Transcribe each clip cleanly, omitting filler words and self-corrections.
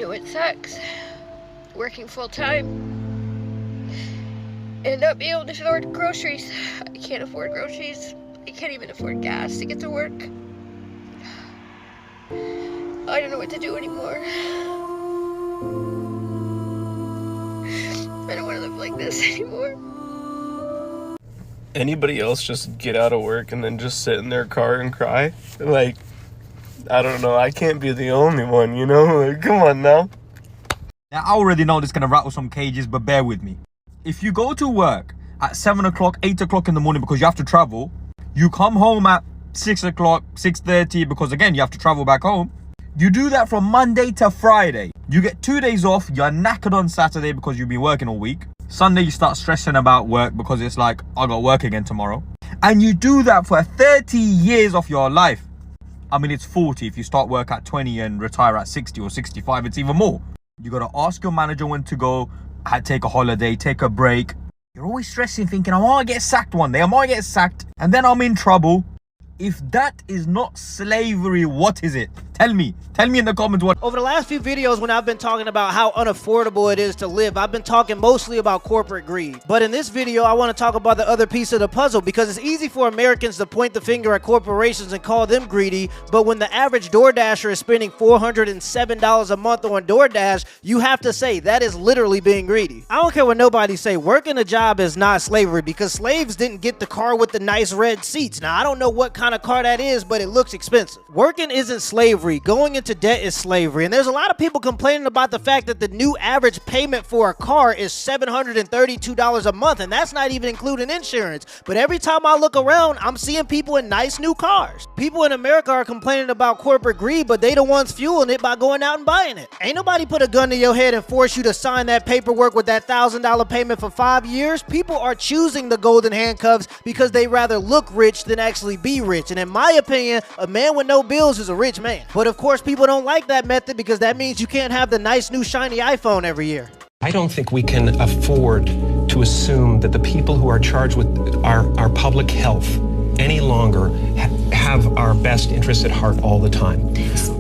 know it sucks. Working full time and not being able to afford groceries. I can't afford groceries. I can't even afford gas to get to work. I don't know what to do anymore. I don't want to live like this anymore. Anybody else just get out of work and then just sit in their car and cry? Like, I don't know. I can't be the only one, you know? Like, come on now. Now, I already know this is going to rattle some cages, but bear with me. If you go to work at 7 o'clock, 8 o'clock in the morning because you have to travel, you come home at 6 o'clock, 6:30 because, again, you have to travel back home. You do that from Monday to Friday. You get 2 days off. You're knackered on Saturday because you've been working all week. Sunday, you start stressing about work because it's like, I got work again tomorrow. And you do that for 30 years of your life. I mean, it's 40 if you start work at 20 and retire at 60 or 65. It's even more. You got to ask your manager when to go, take a holiday, take a break. You're always stressing, thinking, I might get sacked one day. I might get sacked. And then I'm in trouble. If that is not slavery, what is it? Tell me in the comments what. Over the last few videos when I've been talking about how unaffordable it is to live, I've been talking mostly about corporate greed. But in this video, I want to talk about the other piece of the puzzle, because it's easy for Americans to point the finger at corporations and call them greedy, but when the average DoorDasher is spending $407 a month on DoorDash, you have to say that is literally being greedy. I don't care what nobody say, working a job is not slavery, because slaves didn't get the car with the nice red seats. Now, I don't know what kind of car that is, but it looks expensive. Working isn't slavery. Going into debt is slavery. And there's a lot of people complaining about the fact that the new average payment for a car is $732 a month, and that's not even including insurance. But every time I look around, I'm seeing people in nice new cars. People in America are complaining about corporate greed, but they the ones fueling it by going out and buying it. Ain't nobody put a gun to your head and force you to sign that paperwork with that $1,000 payment for 5 years. People are choosing the golden handcuffs because they rather look rich than actually be rich. And in my opinion, a man with no bills is a rich man. But of course, people don't like that method because that means you can't have the nice new shiny iPhone every year. I don't think we can afford to assume that the people who are charged with our public health any longer have our best interests at heart all the time.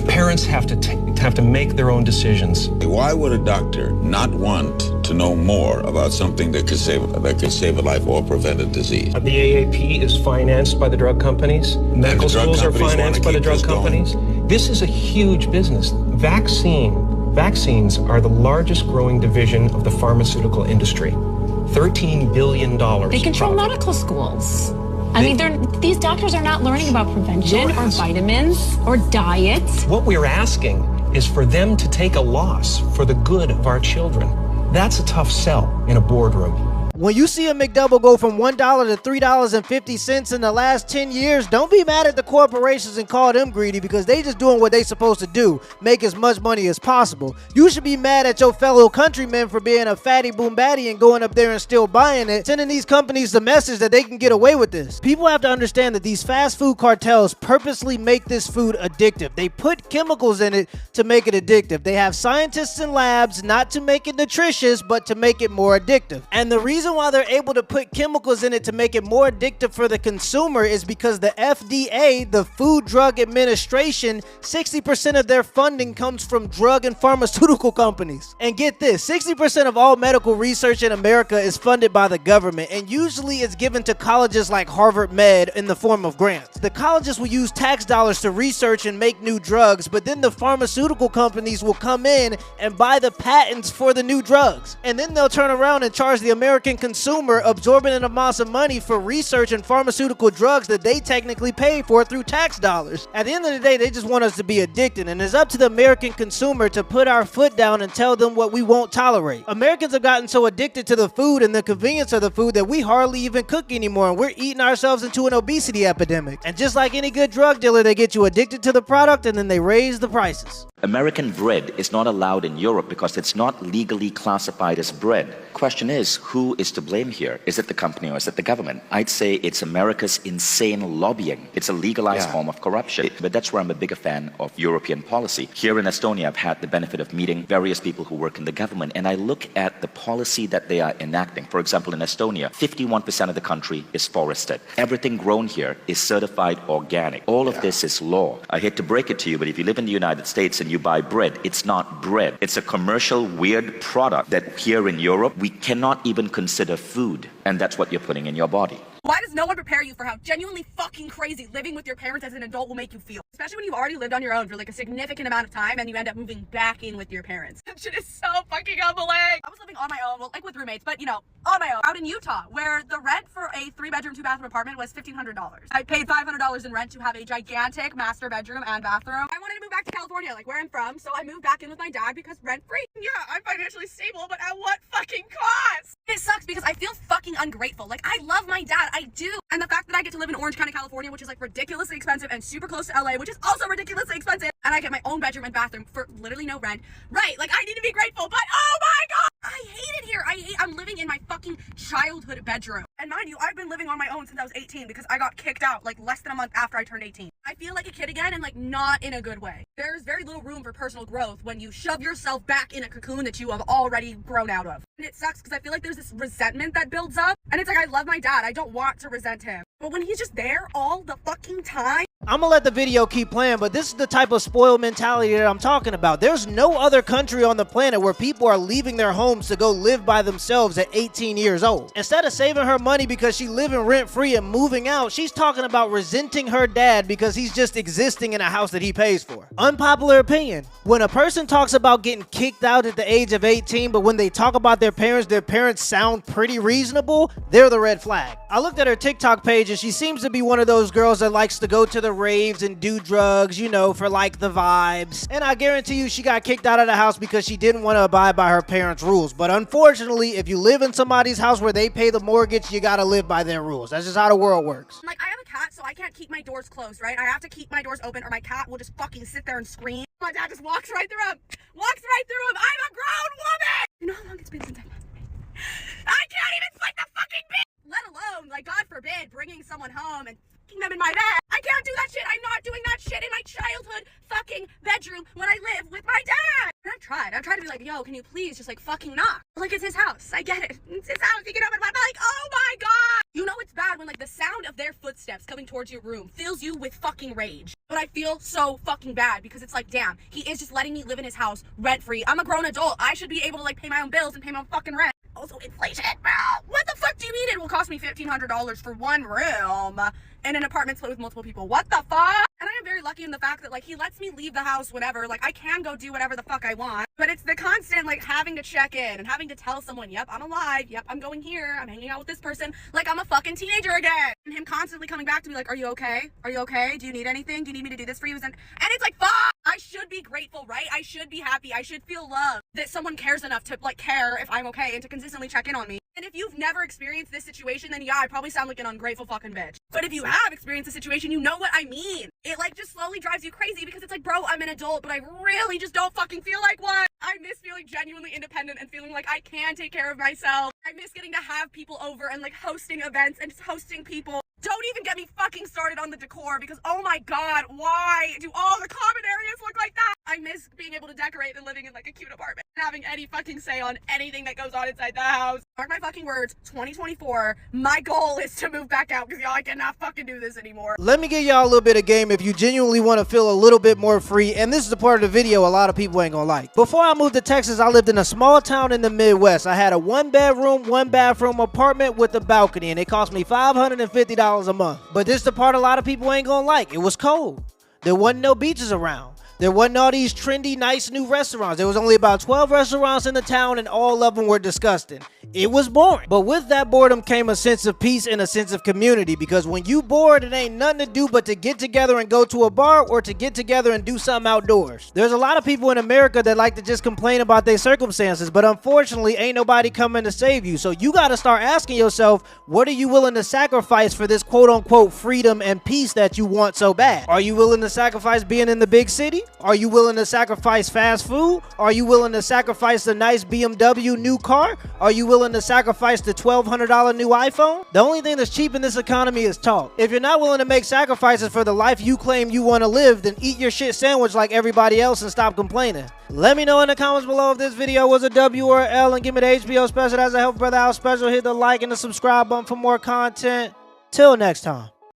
Parents have to make their own decisions. Why would a doctor not want to know more about something that could save a life or prevent a disease? The AAP is financed by the drug companies. Medical schools are financed by the drug companies. This is a huge business. Vaccines are the largest growing division of the pharmaceutical industry. $13 billion. They control medical schools. I mean, these doctors are not learning about prevention or vitamins or diet. What we're asking is for them to take a loss for the good of our children. That's a tough sell in a boardroom. When you see a McDouble go from $1 to $3.50 in the last 10 years, don't be mad at the corporations and call them greedy, because they just doing what they supposed to do, make as much money as possible. You should be mad at your fellow countrymen for being a fatty boom batty and going up there and still buying it, sending these companies the message that they can get away with this. People have to understand that these fast food cartels purposely make this food addictive. They put chemicals in it to make it addictive. They have scientists in labs not to make it nutritious, but to make it more addictive. And the reason why they're able to put chemicals in it to make it more addictive for the consumer is because the FDA, the Food Drug Administration, 60% of their funding comes from drug and pharmaceutical companies. And get this, 60% of all medical research in America is funded by the government, and usually it's given to colleges like Harvard Med in the form of grants. The colleges will use tax dollars to research and make new drugs, but then the pharmaceutical companies will come in and buy the patents for the new drugs. And then they'll turn around and charge the American consumer absorbent amounts of money for research and pharmaceutical drugs that they technically pay for through tax dollars. At the end of the day, they just want us to be addicted, and it's up to the American consumer to put our foot down and tell them what we won't tolerate. Americans have gotten so addicted to the food and the convenience of the food that we hardly even cook anymore, and we're eating ourselves into an obesity epidemic. And just like any good drug dealer, they get you addicted to the product and then they raise the prices. American bread is not allowed in Europe because it's not legally classified as bread. Question is, who is is to blame here? Is it the company or is it the government? I'd say it's America's insane lobbying. It's a legalized form of corruption. But that's where I'm a bigger fan of European policy. Here in Estonia, I've had the benefit of meeting various people who work in the government, and I look at the policy that they are enacting. For example, in Estonia, 51% of the country is forested. Everything grown here is certified organic. All of this is law. I hate to break it to you, but if you live in the United States and you buy bread, it's not bread. It's a commercial, weird product that here in Europe, we cannot even consider food. And that's what you're putting in your body. Why does no one prepare you for how genuinely fucking crazy living with your parents as an adult will make you feel? Especially when you've already lived on your own for like a significant amount of time and you end up moving back in with your parents. That shit is so fucking humbling. I was living on my own, well, like with roommates, but you know, on my own, out in Utah, where the rent for a 3-bedroom, 2-bathroom apartment was $1,500. I paid $500 in rent to have a gigantic master bedroom and bathroom. I wanted to move back to California, like where I'm from, so I moved back in with my dad because rent-free. Yeah, I'm financially stable, but at what fucking cost? It sucks because I feel fucking ungrateful. Like, I love my dad, I do. And the fact that I get to live in Orange County, California, which is like ridiculously expensive, and super close to LA, which is also ridiculously expensive, and I get my own bedroom and bathroom for literally no rent. Right, like I need to be grateful, but oh my god, I hate it here. I'm living in my fucking childhood bedroom. And mind you, I've been living on my own since I was 18 because I got kicked out like less than a month after I turned 18. I feel like a kid again, and like not in a good way. There's very little room for personal growth when you shove yourself back in a cocoon that you have already grown out of. And it sucks because I feel like there's this resentment that builds up, and it's like I love my dad, I don't want to resent him, but when he's just there all the fucking time. I'm gonna let the video keep playing, but this is the type of spoiled mentality that I'm talking about. There's no other country on the planet where people are leaving their homes to go live by themselves at 18 years old. Instead of saving her money because she's living rent-free and moving out, she's talking about resenting her dad because he's just existing in a house that he pays for. Unpopular opinion. When a person talks about getting kicked out at the age of 18, but when they talk about their parents sound pretty reasonable, they're the red flag. I looked at her TikTok page and she seems to be one of those girls that likes to go to the raves and do drugs, you know, for like the vibes. And I guarantee you she got kicked out of the house because she didn't want to abide by her parents' rules. But unfortunately, if you live in somebody's house where they pay the mortgage, you gotta live by their rules. That's just how the world works. Like, I have a cat, so I can't keep my doors closed, right? I have to keep my doors open or my cat will just fucking sit there and scream. My dad just walks right through him. Walks right through him. I'm a grown woman! You know how long it's been since I can't even split the fucking bed! Let alone, like, God forbid, bringing someone home and fucking them in my bed. I can't do that shit. I'm not doing that shit in my childhood fucking bedroom when I live with my dad. And I've tried to be like, yo, can you please just like fucking knock? Like, it's his house. I get it. It's his house. You can open my bed. Like, oh my god. You know it's bad when like the sound of their footsteps coming towards your room fills you with fucking rage. But I feel so fucking bad because it's like, damn, he is just letting me live in his house rent free. I'm a grown adult. I should be able to like pay my own bills and pay my own fucking rent. Also, inflation, bro. What the fuck do you mean it will cost me $1,500 for one room in an apartment split with multiple people? What the fuck? And I am very lucky in the fact that like he lets me leave the house whenever. Like I can go do whatever the fuck I want. But it's the constant like having to check in and having to tell someone, yep, I'm alive. Yep, I'm going here. I'm hanging out with this person. Like I'm a fucking teenager again. And him constantly coming back to me like, are you okay? Are you okay? Do you need anything? Do you need me to do this for you? And it's like, fuck! I should be grateful, right? I should be happy. I should feel loved that someone cares enough to like care if I'm okay and to consistently check in on me. And if you've never experienced this situation, then yeah, I probably sound like an ungrateful fucking bitch. But if you have experienced the situation, you know what I mean. It like just slowly drives you crazy because it's like, bro, I'm an adult, but I really just don't fucking feel like one. I miss feeling genuinely independent and feeling like I can take care of myself. I miss getting to have people over and like hosting events and just hosting people. Don't even get me fucking started on the decor because oh my god, why do all the common areas look like that? I miss being able to decorate and living in like a cute apartment and having any fucking say on anything that goes on inside the house. Mark my fucking words, 2024, my goal is to move back out because y'all, I cannot fucking do this anymore. Let me give y'all a little bit of game if you genuinely want to feel a little bit more free, and this is the part of the video a lot of people ain't gonna like. Before I moved to Texas, I lived in a small town in the Midwest. I had a 1-bedroom, 1-bathroom apartment with a balcony, and it cost me $550 a month. But this is the part a lot of people ain't gonna like. It was cold. There wasn't no beaches around. There wasn't all these trendy, nice new restaurants. There was only about 12 restaurants in the town, and all of them were disgusting. It was boring. But with that boredom came a sense of peace and a sense of community, because when you bored, it ain't nothing to do but to get together and go to a bar or to get together and do something outdoors. There's a lot of people in America that like to just complain about their circumstances, but unfortunately, ain't nobody coming to save you. So you got to start asking yourself, what are you willing to sacrifice for this quote-unquote freedom and peace that you want so bad? Are you willing to sacrifice being in the big city? Are you willing to sacrifice fast food? Are you willing to sacrifice the nice BMW new car? Are you willing to sacrifice the $1,200 new iPhone? The only thing that's cheap in this economy is talk. If you're not willing to make sacrifices for the life you claim you want to live, then eat your shit sandwich like everybody else and stop complaining. Let me know in the comments below if this video was a W or a L, and give me the HBO special as a Help Brother Out special. Hit the like and the subscribe button for more content. Till next time.